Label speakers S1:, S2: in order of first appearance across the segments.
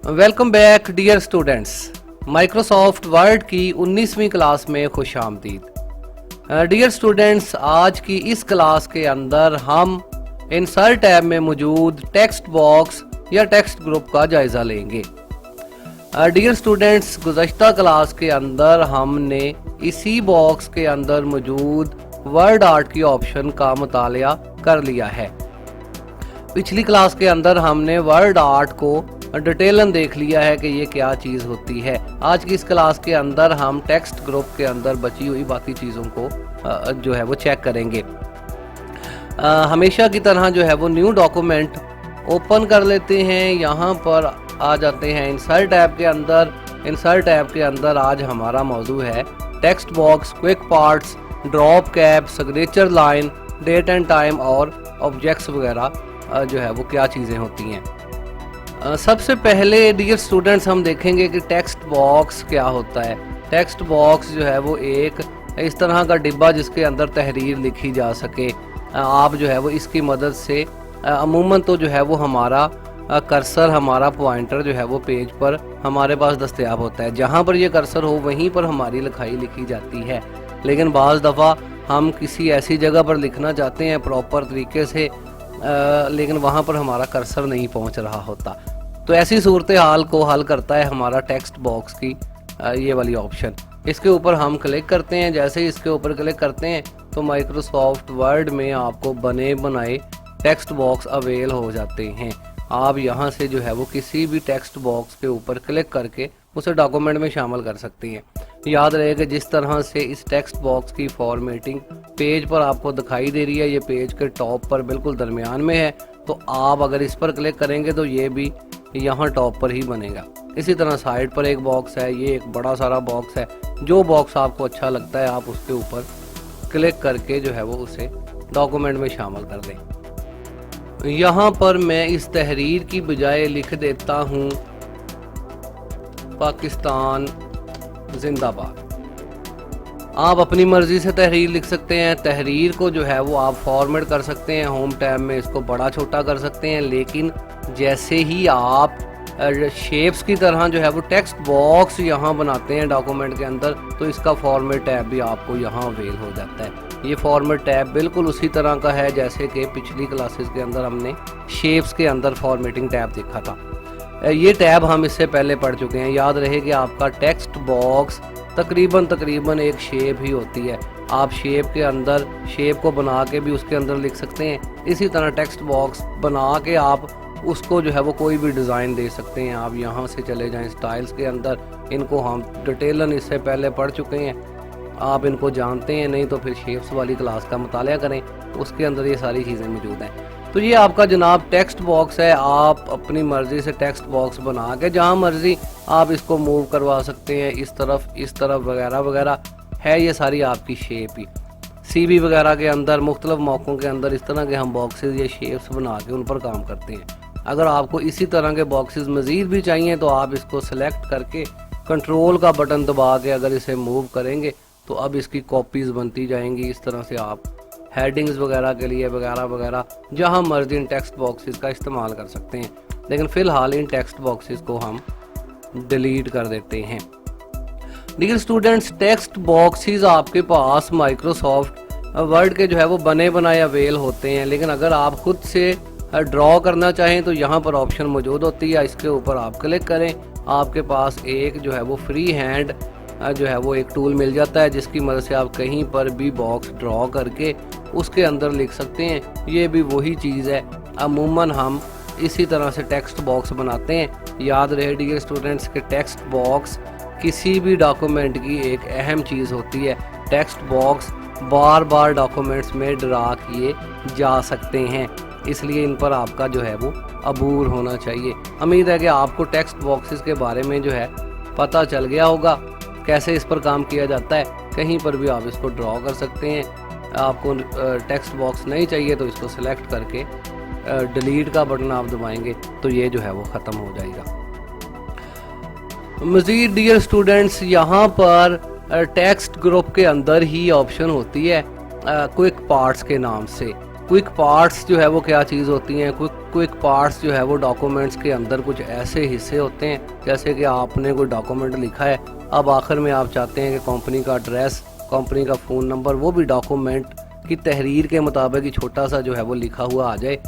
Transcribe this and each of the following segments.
S1: Welcome back dear students. Microsoft Word की 19वीं class में खुश आमदीद। डियर स्टूडेंट्स, आज की इस क्लास के अंदर हम इंसर्ट टैब में मौजूद टेक्स्ट बॉक्स या टेक्स्ट ग्रुप का जायजा लेंगे। डियर स्टूडेंट्स, गुज़श्ता क्लास के अंदर हमने इसी बॉक्स के अंदर मौजूद वर्ड आर्ट की ऑप्शन का मुतालिया कर लिया है। पिछली क्लास के अंदर हमने वर्ड आर्ट को डिटेलन देख लिया है कि ये क्या चीज़ होती है। आज की इस क्लास के अंदर हम टेक्स्ट ग्रुप के अंदर बची हुई बाकी चीज़ों को जो है वो चेक करेंगे। हमेशा की तरह जो है वो न्यू डॉक्यूमेंट ओपन कर लेते हैं। यहाँ पर आ जाते हैं इंसर्ट टैब के अंदर। इंसर्ट टैब के अंदर आज हमारा मौजू है text box, quick parts, drop cap, signature line, date and time और ऑब्जेक्ट्स वगैरह जो है वो क्या चीज़ें होती हैं। सबसे पहले डियर स्टूडेंट्स हम देखेंगे कि टेक्स्ट बॉक्स क्या होता है। टेक्स्ट बॉक्स जो है वो एक इस तरह का डिब्बा जिसके अंदर तहरीर लिखी जा सके। आप जो है वो इसकी मदद से अमूमन तो जो है वो हमारा कर्सर, हमारा पॉइंटर जो है वो पेज पर हमारे पास दस्तयाब होता है। जहाँ पर ये कर्सर हो वहीं पर हमारी लिखाई लिखी जाती है। लेकिन बाज़ दफ़ा हम किसी ऐसी जगह पर लिखना चाहते हैं प्रॉपर तरीके से, लेकिन वहाँ पर हमारा कर्सर नहीं पहुँच रहा होता। तो ऐसी सूरत हाल को हल करता है हमारा टेक्स्ट बॉक्स की ये वाली ऑप्शन। इसके ऊपर हम क्लिक करते हैं। जैसे ही इसके ऊपर क्लिक करते हैं तो माइक्रोसॉफ्ट वर्ड में आपको बने बनाए टेक्स्ट बॉक्स अवेल हो जाते हैं। आप यहाँ से जो है वो किसी भी टेक्स्ट बॉक्स के ऊपर क्लिक करके उसे डॉक्यूमेंट में शामिल कर सकते हैं। याद रहे कि जिस तरह से इस टेक्स्ट बॉक्स की फॉर्मेटिंग पेज पर आपको दिखाई दे रही है, ये पेज के टॉप पर बिल्कुल दरमियान में है, तो आप अगर इस पर क्लिक करेंगे तो ये भी यहाँ टॉप पर ही बनेगा। इसी तरह साइड पर एक बॉक्स है, ये एक बड़ा सारा बॉक्स है। जो बॉक्स आपको अच्छा लगता है आप उसके ऊपर क्लिक करके जो है वो उसे डॉक्यूमेंट में शामिल कर दें। यहाँ पर मैं इस तहरीर की बजाय लिख देता हूँ पाकिस्तान जिंदाबाद। आप अपनी मर्जी से तहरीर लिख सकते हैं। तहरीर को जो है वो आप फॉर्मेट कर सकते हैं। होम टैब में इसको बड़ा छोटा कर सकते हैं। लेकिन जैसे ही आप शेप्स की तरह जो है वो टेक्स्ट बॉक्स यहाँ बनाते हैं डॉक्यूमेंट के अंदर, तो इसका फॉर्मेट टैब भी आपको यहाँ अवेल हो जाता है। ये फॉर्मेट टैब बिल्कुल उसी तरह का है जैसे कि पिछली क्लासेस के अंदर हमने शेप्स के अंदर फॉर्मेटिंग टैब देखा था। ये टैब हम इससे पहले पढ़ चुके हैं। याद रहे कि आपका टेक्स्ट बॉक्स तकरीबन एक शेप ही होती है। आप शेप के अंदर शेप को बना के भी उसके अंदर लिख सकते हैं। इसी तरह टेक्स्ट बॉक्स बना के आप उसको जो है वो कोई भी डिज़ाइन दे सकते हैं। आप यहाँ से चले जाएं स्टाइल्स के अंदर, इनको हम डिटेलन इससे पहले पढ़ चुके हैं, आप इनको जानते हैं। नहीं तो फिर शेप्स वाली क्लास का मुतालिया करें, उसके अंदर ये सारी चीज़ें मौजूद हैं। तो ये आपका जनाब टेक्स्ट बॉक्स है। आप अपनी मर्ज़ी से टेक्स्ट बॉक्स बना के जहाँ मर्ज़ी आप इसको मूव करवा सकते हैं, इस तरफ वगैरह वगैरह है। ये सारी आपकी शेप ही सीवी वगैरह के अंदर मुख्तलिफ मौक़ों के अंदर इस तरह के हम बॉक्सेस या शेप्स बना के उन पर काम करते हैं। अगर आपको इसी तरह के बॉक्सेस मज़ीद भी चाहिए तो आप इसको सेलेक्ट करके कंट्रोल का बटन दबा के अगर इसे मूव करेंगे तो अब इसकी कॉपीज़ बनती जाएंगी। इस तरह से आप हेडिंग्स वगैरह के लिए वगैरह वगैरह जहां मर्जी इन टेक्स्ट बॉक्सेस का इस्तेमाल कर सकते हैं। लेकिन फ़िलहाल इन टेक्स्ट बॉक्सेस को हम डिलीट कर देते हैं। डियर स्टूडेंट्स, टेक्स्ट बॉक्सेस आपके पास माइक्रोसॉफ्ट वर्ड के जो है वो बने बनाए अवेल होते हैं। लेकिन अगर आप खुद से ड्रॉ करना चाहें तो यहाँ पर ऑप्शन मौजूद होती है। इसके ऊपर आप क्लिक करें, आपके पास एक जो है वो फ्री हैंड जो है वो एक टूल मिल जाता है जिसकी मदद से आप कहीं पर भी बॉक्स ड्रॉ करके उसके अंदर लिख सकते हैं। ये भी वही चीज़ है। अमूमन हम इसी तरह से टेक्स्ट बॉक्स बनाते हैं। याद रहे डियर स्टूडेंट्स कि टेक्स्ट बॉक्स किसी भी डॉक्यूमेंट की एक अहम चीज़ होती है। टेक्स्ट बॉक्स बार बार डॉक्यूमेंट्स में ड्रा किए जा सकते हैं, इसलिए इन पर आपका जो है वो अबूर होना चाहिए। उम्मीद है कि आपको टेक्स्ट बॉक्सेस के बारे में जो है पता चल गया होगा, कैसे इस पर काम किया जाता है। कहीं पर भी आप इसको ड्रॉ कर सकते हैं। आपको टेक्स्ट बॉक्स नहीं चाहिए तो इसको सिलेक्ट करके डिलीट का बटन आप दबाएंगे तो ये जो है वो ख़त्म हो जाएगा। मज़ीद डियर स्टूडेंट्स, यहाँ पर टेक्स्ट ग्रुप के अंदर ही ऑप्शन होती है क्विक पार्ट्स के नाम से। क्विक पार्ट्स जो है वो क्या चीज़ होती हैं। क्विक पार्ट्स जो है वो डॉक्यूमेंट्स के अंदर कुछ ऐसे हिस्से होते हैं, जैसे कि आपने कोई डॉक्यूमेंट लिखा है, अब आखिर में आप चाहते हैं कि कंपनी का एड्रेस, कंपनी का फ़ोन नंबर, वो भी डॉक्यूमेंट की तहरीर के मुताबिक ही छोटा सा जो है वो लिखा हुआ आ जाए,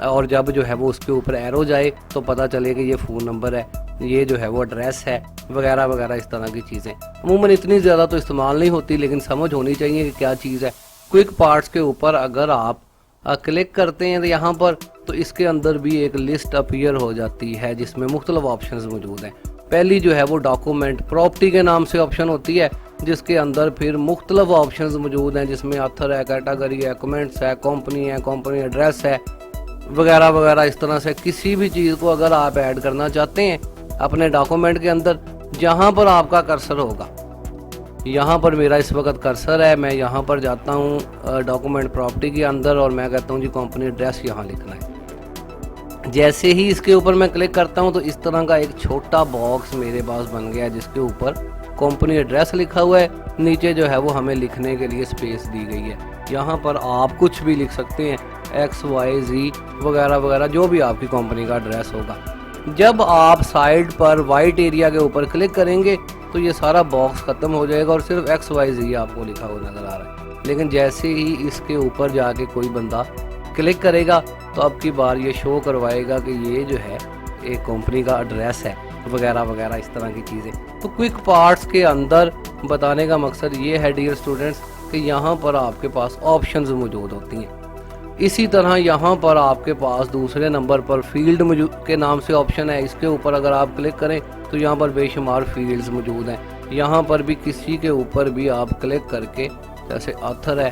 S1: और जब जो है वो उसके ऊपर एरो जाए तो पता चले कि ये फ़ोन नंबर है, ये जो है वो एड्रेस है, वगैरह वगैरह इस तरह की चीज़ें। अमूमन इतनी ज़्यादा तो इस्तेमाल नहीं होती, लेकिन समझ होनी चाहिए कि क्या चीज़ है। क्विक पार्ट्स के ऊपर अगर आप क्लिक करते हैं तो यहाँ पर, तो इसके अंदर भी एक लिस्ट अपीयर हो जाती है जिसमें मुख्तलिफ ऑप्शंस मौजूद हैं। पहली जो है वो डॉक्यूमेंट प्रॉपर्टी के नाम से ऑप्शन होती है, जिसके अंदर फिर मुख्तलिफ ऑप्शंस मौजूद हैं, जिसमें ऑथर है, कैटेगरी है, कमेंट्स है, कंपनी एड्रेस है, वगैरह वगैरह। इस तरह से किसी भी चीज़ को अगर आप ऐड करना चाहते हैं अपने डॉक्यूमेंट के अंदर, जहाँ पर आपका कर्सर होगा, यहाँ पर मेरा इस वक्त कर्सर है, मैं यहाँ पर जाता हूँ डॉक्यूमेंट प्रॉपर्टी के अंदर और मैं कहता हूँ जी कंपनी एड्रेस यहाँ लिखना है। जैसे ही इसके ऊपर मैं क्लिक करता हूँ तो इस तरह का एक छोटा बॉक्स मेरे पास बन गया है, जिसके ऊपर कंपनी एड्रेस लिखा हुआ है, नीचे जो है वो हमें लिखने के लिए स्पेस दी गई है। यहाँ पर आप कुछ भी लिख सकते हैं, XYZ वगैरह वगैरह, जो भी आपकी कंपनी का एड्रेस होगा। जब आप साइड पर वाइट एरिया के ऊपर क्लिक करेंगे तो ये सारा बॉक्स ख़त्म हो जाएगा और सिर्फ XYZ आपको लिखा हुआ नज़र आ रहा है। लेकिन जैसे ही इसके ऊपर जाके कोई बंदा क्लिक करेगा तो अब की बार ये शो करवाएगा कि ये जो है एक कंपनी का एड्रेस है, वगैरह वगैरह इस तरह की चीज़ें। तो क्विक पार्ट्स के अंदर बताने का मकसद ये है डियर स्टूडेंट्स कि यहाँ पर आपके पास ऑप्शंस मौजूद होती हैं। इसी तरह यहाँ पर आपके पास दूसरे नंबर पर फील्ड के नाम से ऑप्शन है, इसके ऊपर अगर आप क्लिक करें तो यहाँ पर बेशुमार फील्ड्स मौजूद हैं। यहाँ पर भी किसी के ऊपर भी आप क्लिक करके, जैसे ऑथर है,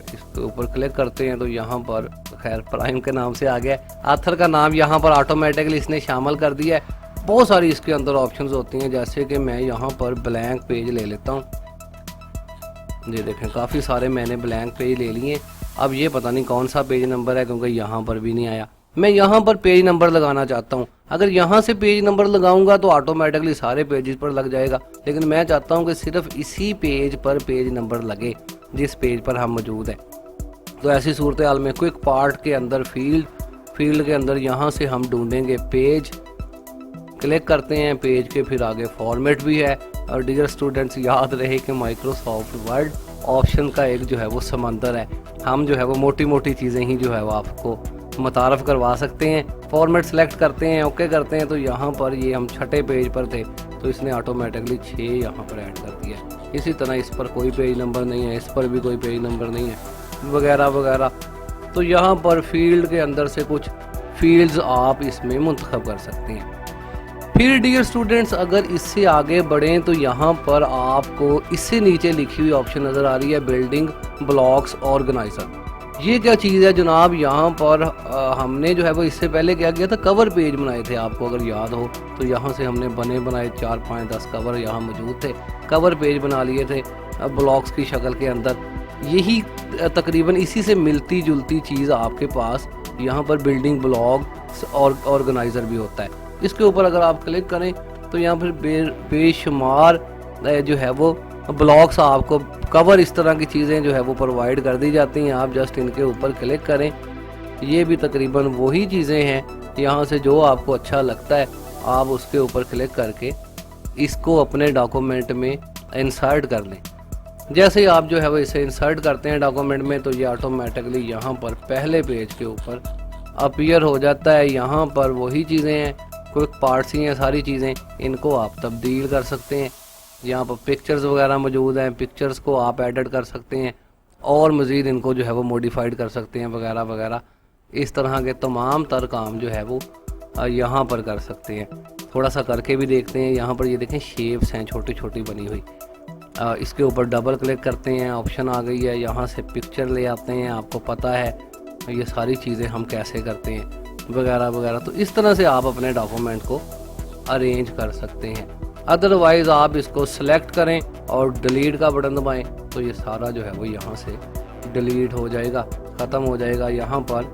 S1: इसके ऊपर क्लिक करते हैं तो यहाँ पर खैर प्राइम के नाम से आ गया, ऑथर का नाम यहाँ पर ऑटोमेटिकली इसने शामिल कर दिया है। बहुत सारी इसके अंदर ऑप्शंस होती हैं, जैसे कि मैं यहाँ पर ब्लैंक पेज ले लेता हूँ। ये देखें काफ़ी सारे मैंने ब्लैंक पेज ले लिए। अब ये पता नहीं कौन सा पेज नंबर है, क्योंकि यहाँ पर भी नहीं आया। मैं यहाँ पर पेज नंबर लगाना चाहता हूँ। अगर यहाँ से पेज नंबर लगाऊंगा तो ऑटोमेटिकली सारे पेजेस पर लग जाएगा, लेकिन मैं चाहता हूँ कि सिर्फ इसी पेज पर पेज नंबर लगे जिस पेज पर हम मौजूद हैं। तो ऐसी सूरत हाल में क्विक पार्ट के अंदर फील्ड के अंदर यहाँ से हम ढूंढेंगे पेज, क्लिक करते हैं पेज के, फिर आगे फॉर्मेट भी है। और डियर स्टूडेंट्स याद रहे कि माइक्रोसॉफ्ट वर्ड ऑप्शन का एक जो है वो समंदर है। हम जो है वो मोटी मोटी चीज़ें ही जो है वो आपको मुतारफ़ करवा सकते हैं। फॉर्मेट सेलेक्ट करते हैं, ओके करते हैं, तो यहाँ पर ये हम छठे पेज पर थे तो इसने ऑटोमेटिकली 6 यहाँ पर ऐड कर दिया। इसी तरह इस पर कोई पेज नंबर नहीं है, इस पर भी कोई पेज नंबर नहीं है, वगैरह वगैरह। तो यहाँ पर फील्ड के अंदर से कुछ फील्ड्स आप इसमें मुंतखब कर सकते हैं। फिर डियर स्टूडेंट्स अगर इससे आगे बढ़ें तो यहाँ पर आपको इससे नीचे लिखी हुई ऑप्शन नज़र आ रही है बिल्डिंग ब्लॉक्स ऑर्गेनाइजर। ये क्या चीज़ है जनाब? यहाँ पर हमने जो है वो इससे पहले क्या किया था, कवर पेज बनाए थे। आपको अगर याद हो तो यहाँ से हमने बनाए 4, 5, 10 कवर यहाँ मौजूद थे, कवर पेज बना लिए थे ब्लॉक्स की शक्ल के अंदर। यही तकरीबन इसी से मिलती जुलती चीज़ आपके पास यहाँ पर बिल्डिंग ब्लॉक्स और ऑर्गेनाइज़र भी होता है। इसके ऊपर अगर आप क्लिक करें तो यहाँ पर बेशुमार जो है वो ब्लॉक्स आपको कवर इस तरह की चीज़ें जो है वो प्रोवाइड कर दी जाती हैं। आप जस्ट इनके ऊपर क्लिक करें। ये भी तकरीबन वही चीज़ें हैं, यहाँ से जो आपको अच्छा लगता है आप उसके ऊपर क्लिक करके इसको अपने डॉक्यूमेंट में इंसर्ट कर लें। जैसे ही आप जो है वो इसे इंसर्ट करते हैं डॉक्यूमेंट में तो ये ऑटोमेटिकली यहाँ पर पहले पेज के ऊपर अपीयर हो जाता है। यहाँ पर वही चीज़ें हैं, क्विक पार्ट्स ही हैं सारी चीज़ें, इनको आप तब्दील कर सकते हैं। यहाँ पर पिक्चर्स वगैरह मौजूद हैं, पिक्चर्स को आप एडिट कर सकते हैं और मज़ीद इनको जो है वो मॉडिफाइड कर सकते हैं, वगैरह वगैरह। इस तरह के तमाम तर काम जो है वो यहाँ पर कर सकते हैं। थोड़ा सा करके भी देखते हैं। यहाँ पर ये देखें शेप्स हैं छोटी छोटी बनी हुई, इसके ऊपर डबल क्लिक करते हैं, ऑप्शन आ गई है, यहाँ से पिक्चर ले आते हैं। आपको पता है ये सारी चीज़ें हम कैसे करते हैं, वगैरह वगैरह। तो इस तरह से आप अपने डॉक्यूमेंट को अरेंज कर सकते हैं। अदरवाइज़ आप इसको सिलेक्ट करें और डिलीट का बटन दबाएं तो ये सारा जो है वो यहाँ से डिलीट हो जाएगा, ख़त्म हो जाएगा। यहाँ पर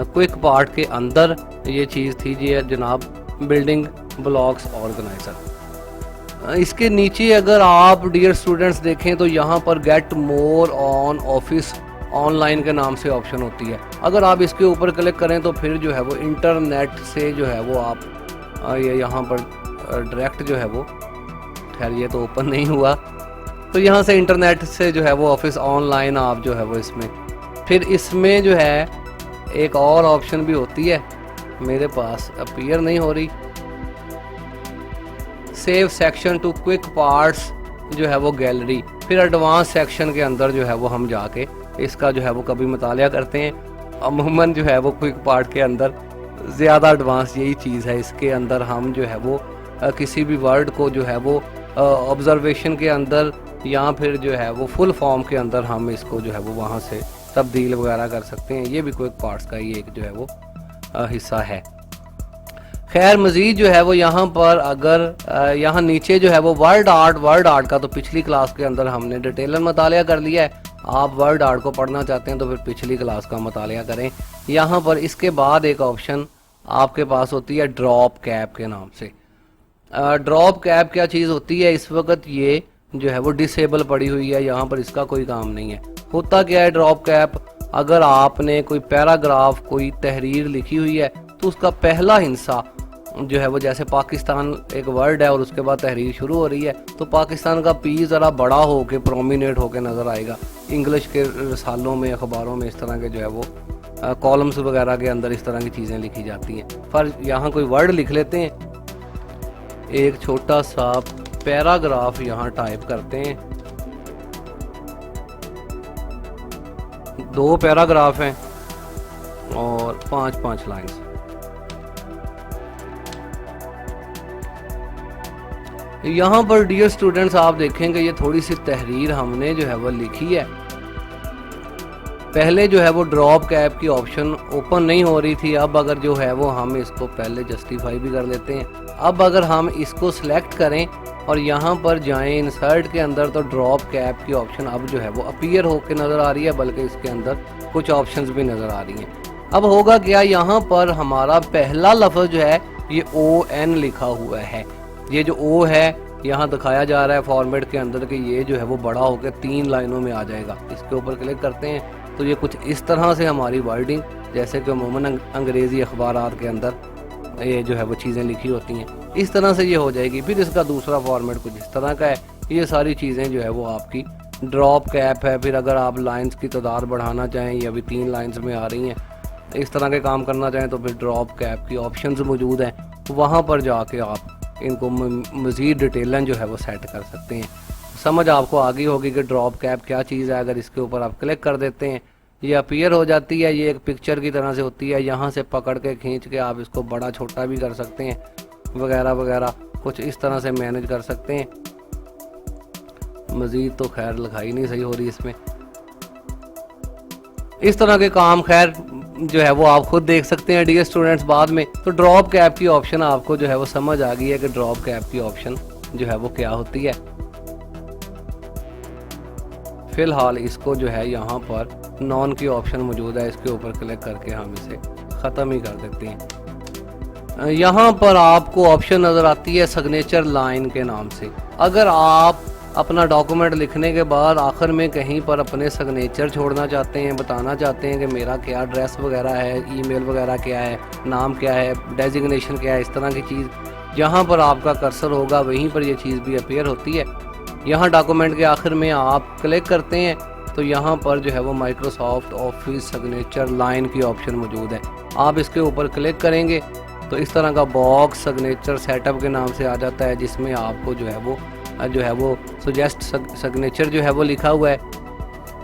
S1: क्विक पार्ट के अंदर ये चीज़ थी जी जनाब, बिल्डिंग ब्लॉक्स ऑर्गेनाइज़र। इसके नीचे अगर आप डियर स्टूडेंट्स देखें तो यहाँ पर get more on office online के नाम से ऑप्शन होती है। अगर आप इसके ऊपर क्लिक करें तो फिर जो है वो इंटरनेट से जो है वो आप ये यहाँ पर डायरेक्ट जो है वो, खैर ये तो ओपन नहीं हुआ, तो यहाँ से इंटरनेट से जो है वो ऑफिस ऑनलाइन आप जो है वो इसमें, फिर इसमें जो है एक और ऑप्शन भी होती है, मेरे पास अपीयर नहीं हो रही, save section two quick parts जो है वो गैलरी। फिर एडवांस सेक्शन के अंदर जो है वो हम जाके इसका जो है वो कभी मुतालिया करते हैं। अमूमन जो है वो क्विक पार्ट के अंदर ज़्यादा एडवांस यही चीज़ है, इसके अंदर हम जो है वो किसी भी वर्ड को जो है वो ऑब्जर्वेशन के अंदर या फिर जो है वो फुल फॉर्म के अंदर हम इसको जो है वो वहाँ से तब्दील वगैरह कर सकते हैं। ये भी क्विक पार्ट्स का ही एक जो है वो हिस्सा है। खैर मज़ीद जो है वो यहाँ पर अगर यहाँ नीचे जो है वो वर्ड आर्ट का तो पिछली क्लास के अंदर हमने डिटेलन मुतालिया कर लिया है। आप वर्ड आर्ट को पढ़ना चाहते हैं तो फिर पिछली क्लास का मुतालिया करें। यहाँ पर इसके बाद एक ऑप्शन आपके पास होती है ड्रॉप कैप के नाम से। ड्रॉप कैप क्या चीज़ होती है, इस वक्त ये जो है वो डिसेबल पड़ी हुई है, यहाँ पर इसका कोई काम नहीं है। होता क्या है ड्रॉप कैप, अगर आपने कोई पैराग्राफ कोई तहरीर लिखी हुई है तो उसका पहला हिस्सा जो है वो, जैसे पाकिस्तान एक वर्ड है और उसके बाद तहरीर शुरू हो रही है, तो पाकिस्तान का पी ज़रा बड़ा होके प्रोमिनेट होके नज़र आएगा। इंग्लिश के रसालों में अखबारों में इस तरह के जो है वो कॉलम्स वगैरह के अंदर इस तरह की चीज़ें लिखी जाती हैं। पर यहाँ कोई वर्ड लिख लेते हैं, एक छोटा सा पैराग्राफ यहाँ टाइप करते हैं, 2 पैराग्राफ हैं और 5-5 लाइन्स। यहाँ पर डियर स्टूडेंट्स आप देखेंगे ये थोड़ी सी तहरीर हमने जो है वो लिखी है। पहले जो है वो ड्रॉप कैप की ऑप्शन ओपन नहीं हो रही थी, अब अगर जो है वो हम इसको पहले जस्टिफाई भी कर लेते हैं। अब अगर हम इसको सिलेक्ट करें और यहाँ पर जाएं इंसर्ट के अंदर, तो ड्रॉप कैप की ऑप्शन अब जो है वो अपीयर होकर नज़र आ रही है, बल्कि इसके अंदर कुछ ऑप्शंस भी नज़र आ रही हैं। अब होगा क्या, यहाँ पर हमारा पहला लफ्ज़ जो है ये ON लिखा हुआ है। ये जो O है यहाँ दिखाया जा रहा है फॉर्मेट के अंदर कि ये जो है वो बड़ा होकर 3 लाइनों में आ जाएगा। इसके ऊपर क्लिक करते हैं तो ये कुछ इस तरह से हमारी वर्डिंग, जैसे कि अमूमन अंग्रेज़ी अखबारात के अंदर ये जो है वो चीज़ें लिखी होती हैं, इस तरह से ये हो जाएगी। फिर इसका दूसरा फॉर्मेट कुछ इस तरह का है। ये सारी चीज़ें जो है वो आपकी ड्रॉप कैप है। फिर अगर आप लाइंस की तादाद बढ़ाना चाहें, ये अभी 3 लाइंस में आ रही हैं, इस तरह के काम करना चाहें तो फिर ड्रॉप कैप की ऑप्शंस मौजूद हैं, वहाँ पर जाके आप इनको मज़ीद डिटेलन जो है वो सेट कर सकते हैं। समझ आपको आ गई होगी कि ड्रॉप कैप क्या चीज़ है। अगर इसके ऊपर आप क्लिक कर देते हैं ये अपीयर हो जाती है, ये एक पिक्चर की तरह से होती है। यहाँ से पकड़ के खींच के आप इसको बड़ा छोटा भी कर सकते हैं वगैरह वगैरह, कुछ इस तरह से मैनेज कर सकते हैं। मज़ीद तो खैर लिखाई नहीं सही हो रही इसमें, इस तरह के काम खैर जो है वो आप खुद देख सकते हैं डियर स्टूडेंट्स बाद में। तो ड्रॉप कैप की ऑप्शन आपको जो है वो समझ आ गई है कि ड्रॉप कैप की ऑप्शन जो है वो क्या होती है। फिलहाल इसको जो है यहाँ पर नॉन की ऑप्शन मौजूद है, इसके ऊपर क्लिक करके हम इसे ख़त्म ही कर देते हैं। यहाँ पर आपको ऑप्शन नज़र आती है सिग्नेचर लाइन के नाम से। अगर आप अपना डॉक्यूमेंट लिखने के बाद आखिर में कहीं पर अपने सिग्नेचर छोड़ना चाहते हैं, बताना चाहते हैं कि मेरा क्या एड्रेस वगैरह है, ईमेल वगैरह क्या है, नाम क्या है, डेजिग्नेशन क्या है, इस तरह की चीज़ जहाँ पर आपका कर्सर होगा वहीं पर ये चीज़ भी अपीयर होती है। यहाँ डॉक्यूमेंट के आखिर में आप क्लिक करते हैं तो यहाँ पर जो है वो माइक्रोसॉफ्ट ऑफिस सिग्नेचर लाइन की ऑप्शन मौजूद है। आप इसके ऊपर क्लिक करेंगे तो इस तरह का बॉक्स सिग्नेचर सेटअप के नाम से आ जाता है, जिसमें आपको जो है वो सुजेस्ट सिग्नेचर जो है वो लिखा हुआ है,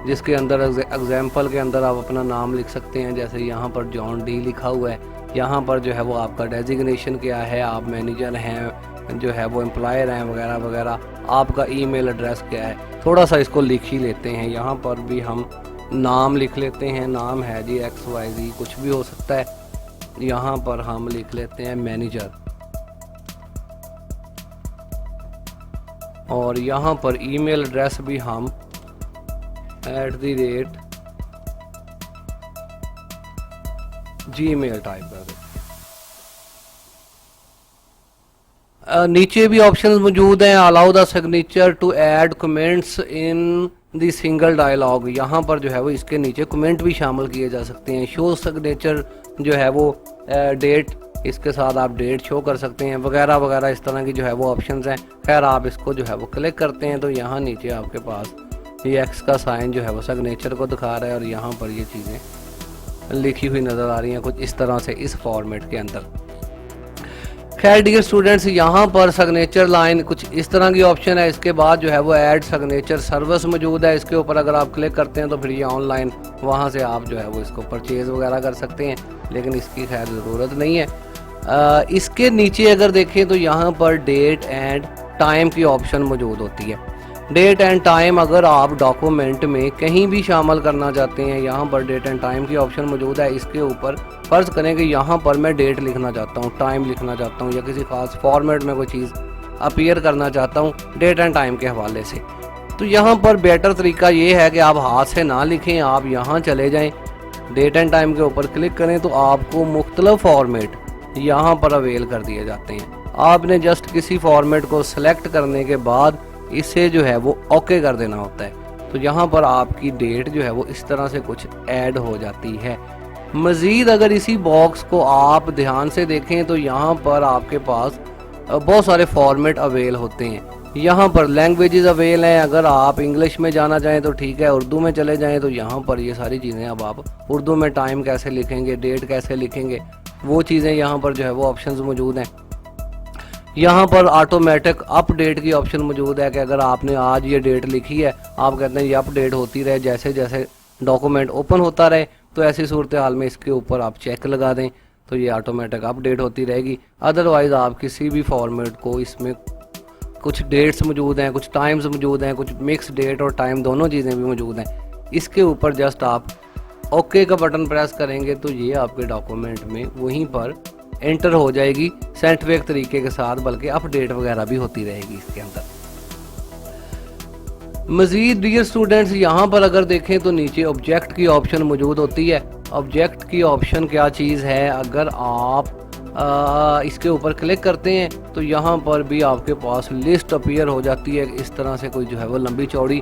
S1: जिसके अंदर एग्जाम्पल के अंदर आप अपना नाम लिख सकते हैं। जैसे यहाँ पर जॉन डी लिखा हुआ है, यहाँ पर जो है वो आपका डेजिग्नेशन क्या है, आप मैनेजर हैं, जो है वो एम्प्लॉयर हैं वगैरह वगैरह, आपका ईमेल एड्रेस क्या है। थोड़ा सा इसको लिख ही लेते हैं। यहाँ पर भी हम नाम लिख लेते हैं, नाम है जी XYZ, कुछ भी हो सकता है। यहाँ पर हम लिख लेते हैं मैनेजर, और यहाँ पर ईमेल एड्रेस भी हम @gmail टाइप कर देते हैं। नीचे भी ऑप्शंस मौजूद हैं, allow the signature to add comments in the single dialogue. यहाँ पर जो है वो इसके नीचे कमेंट भी शामिल किए जा सकते हैं। शो सिग्नेचर जो है वो डेट, इसके साथ आप डेट शो कर सकते हैं वगैरह वगैरह, इस तरह की जो है वो ऑप्शंस हैं। खैर आप इसको जो है वो क्लिक करते हैं तो यहाँ नीचे आपके पास ये एक्स का साइन जो है वो सिग्नेचर को दिखा रहा है और यहाँ पर ये चीज़ें लिखी हुई नज़र आ रही हैं कुछ इस तरह से इस फॉर्मेट के अंदर। खैर डियर स्टूडेंट्स, यहाँ पर सिग्नेचर लाइन कुछ इस तरह की ऑप्शन है। इसके बाद जो है वो ऐड सिग्नेचर सर्विस मौजूद है। इसके ऊपर अगर आप क्लिक करते हैं तो फिर ये ऑनलाइन वहाँ से आप जो है वो इसको परचेज़ वगैरह कर सकते हैं, लेकिन इसकी खैर ज़रूरत नहीं है। इसके नीचे अगर देखें तो यहाँ पर डेट एंड टाइम की ऑप्शन मौजूद होती है। डेट एंड टाइम अगर आप डॉक्यूमेंट में कहीं भी शामिल करना चाहते हैं, यहाँ पर डेट एंड टाइम की ऑप्शन मौजूद है। इसके ऊपर फ़र्ज़ करें कि यहाँ पर मैं डेट लिखना चाहता हूँ, टाइम लिखना चाहता हूँ या किसी ख़ास फॉर्मेट में कोई चीज़ अपीयर करना चाहता हूँ डेट एंड टाइम के हवाले से, तो यहाँ पर बेटर तरीका ये है कि आप हाथ से ना लिखें, आप यहाँ चले जाएँ, डेट एंड टाइम के ऊपर क्लिक करें तो आपको मुख्तलिफ फॉर्मेट यहाँ पर अवेल कर दिए जाते हैं। आपने जस्ट किसी फॉर्मेट को सिलेक्ट करने के बाद इसे जो है वो ओके कर देना होता है, तो यहाँ पर आपकी डेट जो है वो इस तरह से कुछ ऐड हो जाती है। मज़ीद अगर इसी बॉक्स को आप ध्यान से देखें तो यहाँ पर आपके पास बहुत सारे फॉर्मेट अवेल होते हैं। यहाँ पर लैंग्वेजेस अवेल हैं, अगर आप इंग्लिश में जाना चाहें तो ठीक है, उर्दू में चले जाएं तो यहाँ पर ये सारी चीज़ें अब आप उर्दू में टाइम कैसे लिखेंगे, डेट कैसे लिखेंगे, वो चीज़ें यहाँ पर जो है वो ऑप्शंस मौजूद हैं। यहाँ पर ऑटोमेटिक अपडेट की ऑप्शन मौजूद है कि अगर आपने आज ये डेट लिखी है, आप कहते हैं ये अपडेट होती रहे जैसे जैसे डॉक्यूमेंट ओपन होता रहे, तो ऐसी सूरत हाल में इसके ऊपर आप चेक लगा दें तो ये ऑटोमेटिक अपडेट होती रहेगी। अदरवाइज़ आप किसी भी फॉर्मेट को, इसमें कुछ डेट्स मौजूद हैं, कुछ टाइम्स मौजूद हैं, कुछ मिक्स डेट और टाइम दोनों चीज़ें भी मौजूद हैं, इसके ऊपर जस्ट आप ओके का बटन प्रेस करेंगे तो ये आपके डॉक्यूमेंट में वहीं पर एंटर हो जाएगी साइंटिफिक तरीके के साथ, बल्कि अपडेट वगैरह भी होती रहेगी इसके अंदर। मज़ीद डियर स्टूडेंट्स, यहाँ पर अगर देखें तो नीचे ऑब्जेक्ट की ऑप्शन मौजूद होती है। ऑब्जेक्ट की ऑप्शन क्या चीज़ है, अगर आप इसके ऊपर क्लिक करते हैं तो यहाँ पर भी आपके पास लिस्ट अपीयर हो जाती है इस तरह से कोई जो है वो लंबी चौड़ी।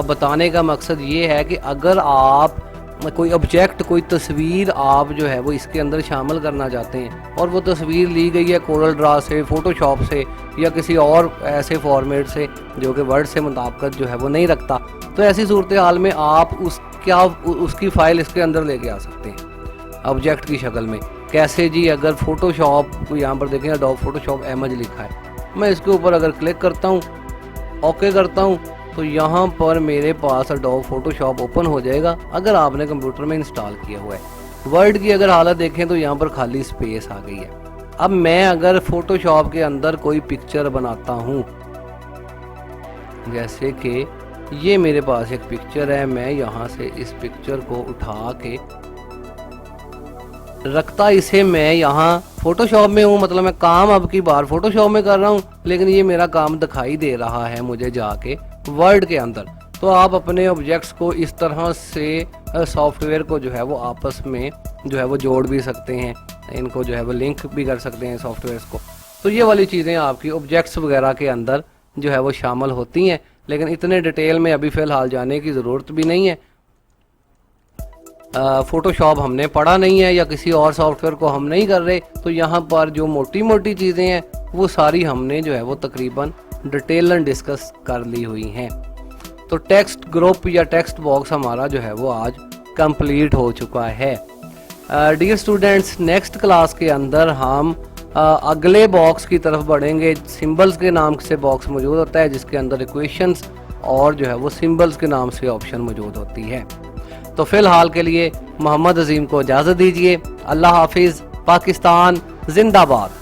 S1: बताने का मकसद ये है कि अगर आप कोई ऑब्जेक्ट, कोई तस्वीर आप जो है वो इसके अंदर शामिल करना चाहते हैं और वो तस्वीर ली गई है कोरल ड्रा से, फोटोशॉप से या किसी और ऐसे फॉर्मेट से जो कि वर्ड से मुताबिकत जो है वो नहीं रखता, तो ऐसी सूरत हाल में आप उसकी फ़ाइल इसके अंदर लेके आ सकते हैं ऑब्जेक्ट की शक्ल में। कैसे जी, अगर फोटोशॉप को यहाँ पर देखें अडोब फोटोशॉप इमेज लिखा है, मैं इसके ऊपर अगर क्लिक करता हूँ, ओके करता हूँ, तो यहाँ पर मेरे पास अडोब फोटोशॉप ओपन हो जाएगा अगर आपने कंप्यूटर में इंस्टॉल किया हुआ है। वर्ड की अगर हालत देखें तो यहाँ पर खाली स्पेस आ गई है। अब मैं अगर फोटोशॉप के अंदर कोई पिक्चर बनाता हूँ, जैसे कि ये मेरे पास एक पिक्चर है, मैं यहाँ से इस पिक्चर को उठा के रखता, इसे मैं यहाँ फोटोशॉप में हूँ, मतलब मैं काम अब की बार फोटोशॉप में कर रहा हूँ, लेकिन ये मेरा काम दिखाई दे रहा है मुझे जाके वर्ड के अंदर। तो आप अपने ऑब्जेक्ट्स को इस तरह से सॉफ्टवेयर को जो है वो आपस में जो है वो जोड़ भी सकते हैं, इनको जो है वो लिंक भी कर सकते हैं सॉफ्टवेयर्स को। तो ये वाली चीज़ें आपकी ऑब्जेक्ट्स वगैरह के अंदर जो है वो शामिल होती हैं, लेकिन इतने डिटेल में अभी फ़िलहाल जाने की ज़रूरत भी नहीं है। फ़ोटोशॉप हमने पढ़ा नहीं है या किसी और सॉफ्टवेयर को हम नहीं कर रहे, तो यहाँ पर जो मोटी मोटी चीज़ें हैं वो सारी हमने जो है वो तकरीबन डिटेल डिस्कस कर ली हुई हैं। तो टेक्स्ट ग्रुप या टेक्स्ट बॉक्स हमारा जो है वो आज कंप्लीट हो चुका है। डियर स्टूडेंट्स, नेक्स्ट क्लास के अंदर हम अगले बॉक्स की तरफ बढ़ेंगे। सिंबल्स के नाम से बॉक्स मौजूद होता है जिसके अंदर इक्वेशंस और जो है वो सिंबल्स के नाम से ऑप्शन मौजूद होती है। तो फिलहाल के लिए मोहम्मद अजीम को इजाज़त दीजिए। अल्लाह हाफिज़। पाकिस्तान जिंदाबाद।